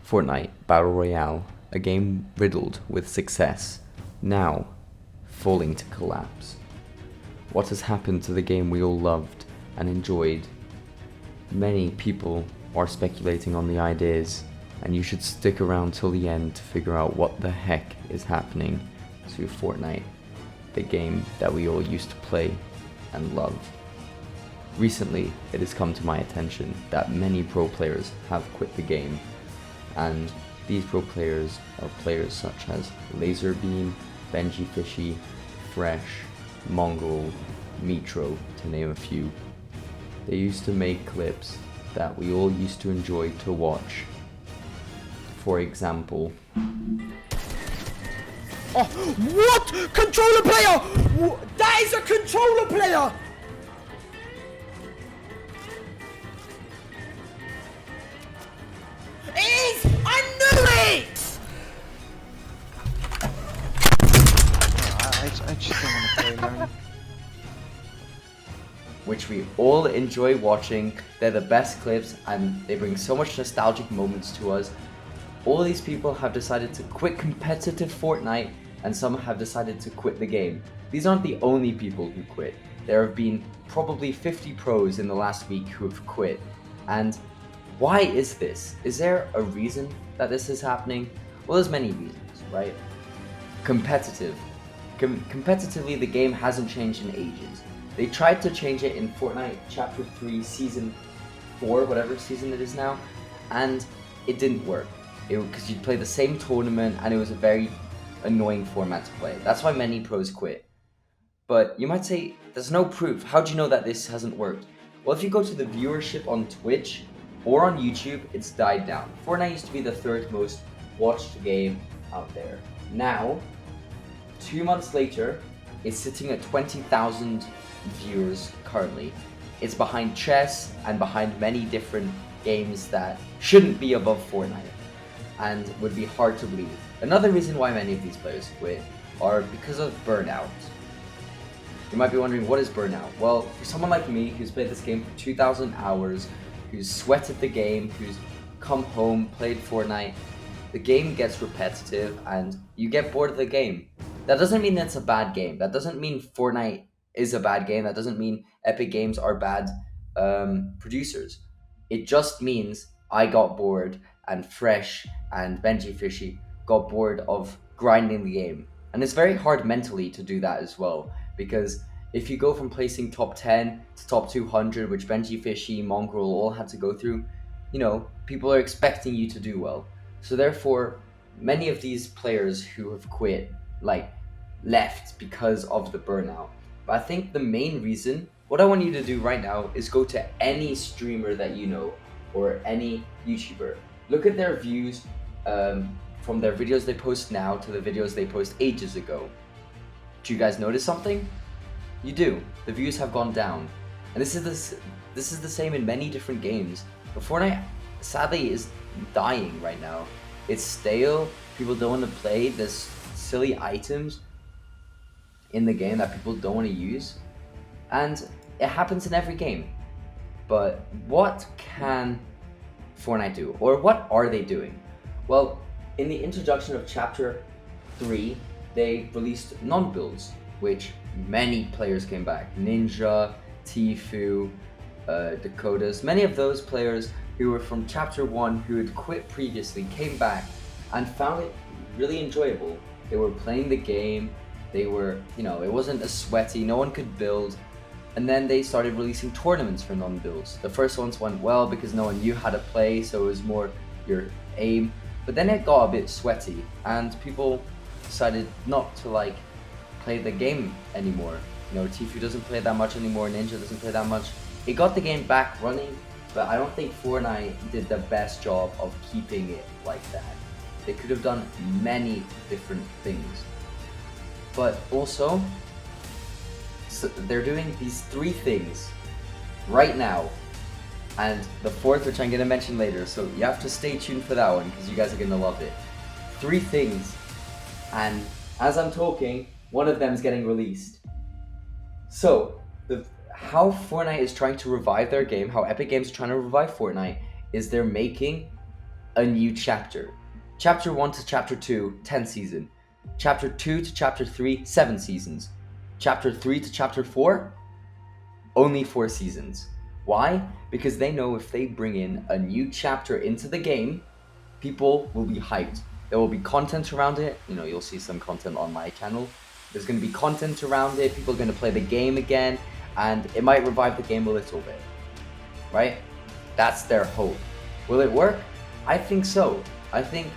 Fortnite Battle Royale, a game riddled with success, now falling to collapse. What has happened to the game we all loved and enjoyed? Many people are speculating on the ideas, and you should stick around till the end to figure out what the heck is happening to Fortnite, the game that we all used to play and love. Recently, it has come to my attention that many pro players have quit the game, and these pro players are players such as Laserbeam, Benji Fishy, Fresh, Mongrel, Metro, to name a few. They used to make clips that we all used to enjoy to watch. For example, Oh, what? Controller player! That is a controller player! It is! I knew it! I just don't want to play, man. which we all enjoy watching. They're the best clips and they bring so much nostalgic moments to us. All these people have decided to quit competitive Fortnite, and some have decided to quit the game. These aren't the only people who quit. There have been probably 50 pros in the last week who have quit. And why is this? Is there a reason that this is happening? Well, there's many reasons, right? Competitive. Competitively, the game hasn't changed in ages. They tried to change it in Fortnite Chapter 3, Season 4, whatever season it is now, and it didn't work. Because you'd play the same tournament, and it was a very annoying format to play. That's why many pros quit. But you might say, there's no proof. How do you know that this hasn't worked? Well, if you go to the viewership on Twitch or on YouTube, it's died down. Fortnite used to be the third most watched game out there. Now, 2 months later, it's sitting at 20,000 viewers currently. It's behind chess and behind many different games that shouldn't be above Fortnite and would be hard to believe. Another reason why many of these players quit are because of burnout. You might be wondering, what is burnout? Well, for someone like me who's played this game for 2,000 hours, who's sweated the game, who's come home, played Fortnite, the game gets repetitive and you get bored of the game. That doesn't mean it's a bad game. That doesn't mean Fortnite is a bad game. That doesn't mean Epic Games are bad producers. It just means I got bored and Fresh and Benji Fishy got bored of grinding the game. And it's very hard mentally to do that as well, because if you go from placing top 10 to top 200, which Benji Fishy, Mongrel all had to go through, you know, people are expecting you to do well. So therefore, many of these players who have quit, left because of the burnout. But I think the main reason, what I want you to do right now is go to any streamer that you know, or any YouTuber. Look at their views from their videos they post now to the videos they post ages ago. Do you guys notice something? You do. The views have gone down. And this is the same in many different games. But Fortnite, sadly, is dying right now. It's stale. People don't want to play. There's silly items in the game that people don't want to use. And it happens in every game. But what can Fortnite do? Or what are they doing? Well, in the introduction of Chapter 3, they released non-builds, which many players came back. Ninja, Tfue, Dakotas, many of those players who were from Chapter 1 who had quit previously came back and found it really enjoyable. They were playing the game, they were, it wasn't as sweaty, no one could build. And then they started releasing tournaments for non-builds. The first ones went well because no one knew how to play, so it was more your aim. But then it got a bit sweaty and people decided not to play the game anymore. Tfue doesn't play that much anymore, Ninja doesn't play that much. It got the game back running, but I don't think Fortnite did the best job of keeping it like that. They could have done many different things. But also, so they're doing these 3 things right now, and the 4th, which I'm going to mention later, so you have to stay tuned for that one because you guys are going to love it. 3 things, and as I'm talking, one of them is getting released. So, how Fortnite is trying to revive their game, how Epic Games is trying to revive Fortnite, is they're making a new chapter. Chapter 1 to Chapter 2, 10 season. Chapter 2 to Chapter 3, 7 seasons. Chapter 3 to Chapter 4, only 4 seasons. Why? Because they know if they bring in a new chapter into the game, people will be hyped. There will be content around it. You know, you'll see some content on my channel. There's going to be content around it. People are going to play the game again, and it might revive the game a little bit, right? That's their hope. Will it work? I think so. I think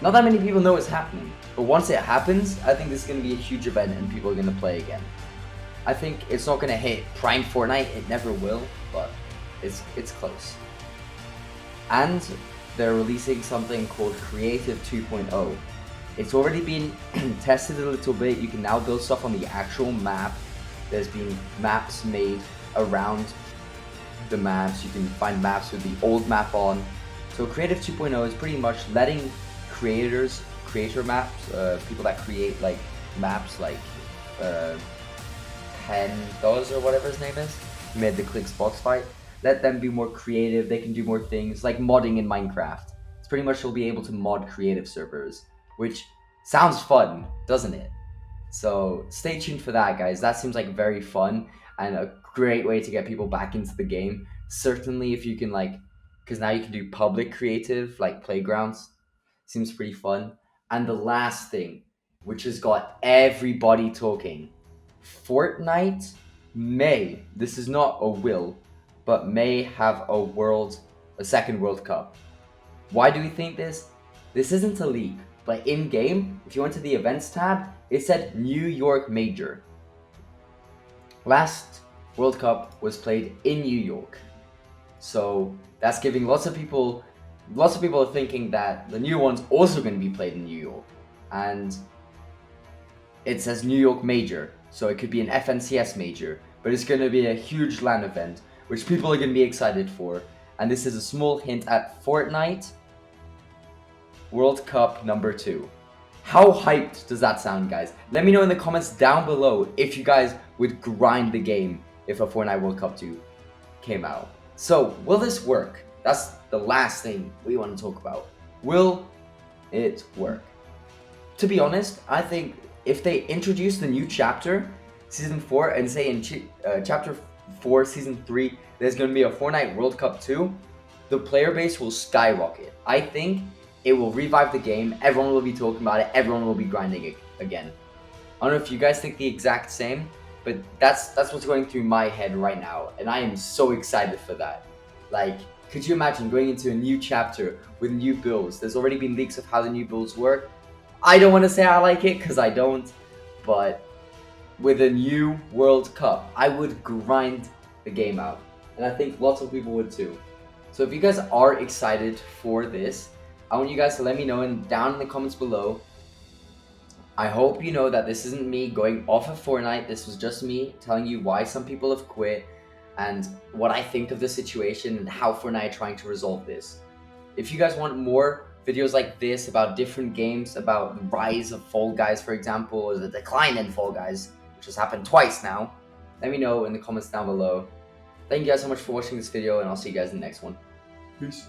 not that many people know it's happening, but once it happens, I think this is going to be a huge event and people are going to play again. I think it's not going to hit prime Fortnite. It never will, but it's close. And they're releasing something called Creative 2.0. It's already been tested a little bit. You can now build stuff on the actual map. There's been maps made around the maps. You can find maps with the old map on. So Creative 2.0 is pretty much letting creator maps, people that create like maps like Pendoz or whatever his name is, who made the Clicks box fight. Let them be more creative. They can do more things like modding in Minecraft. It's pretty much you'll be able to mod creative servers, which sounds fun, doesn't it? So stay tuned for that, guys. That seems like very fun and a great way to get people back into the game. Certainly if you can because now you can do public creative, like playgrounds. Seems pretty fun. And the last thing, which has got everybody talking, Fortnite may, this is not a will, but may have a second World Cup. Why do we think this? This isn't a leak, but in game, if you went to the events tab, it said New York Major. Last World Cup was played in New York. So that's giving lots of people are thinking that the new one's also going to be played in New York. And it says New York Major, so it could be an FNCS Major, but it's going to be a huge LAN event, which people are going to be excited for. And this is a small hint at Fortnite World Cup number 2. How hyped does that sound, guys? Let me know in the comments down below if you guys would grind the game if a Fortnite World Cup 2 came out. So, will this work? That's the last thing we want to talk about. Will it work? To be honest, I think if they introduce the new chapter, Season 4, and say in Chapter 4, Season 3, there's going to be a Fortnite World Cup 2, the player base will skyrocket. I think it will revive the game, everyone will be talking about it, everyone will be grinding it again. I don't know if you guys think the exact same, but that's what's going through my head right now, and I am so excited for that. Like, could you imagine going into a new chapter with new builds? There's already been leaks of how the new builds work. I don't want to say I like it, because I don't, but with a new World Cup, I would grind the game out, and I think lots of people would too. So if you guys are excited for this, I want you guys to let me know down in the comments below. I hope you know that this isn't me going off of Fortnite. This was just me telling you why some people have quit and what I think of the situation and how Fortnite are trying to resolve this. If you guys want more videos like this about different games, about the rise of Fall Guys, for example, or the decline in Fall Guys, which has happened twice now, let me know in the comments down below. Thank you guys so much for watching this video, and I'll see you guys in the next one. Peace.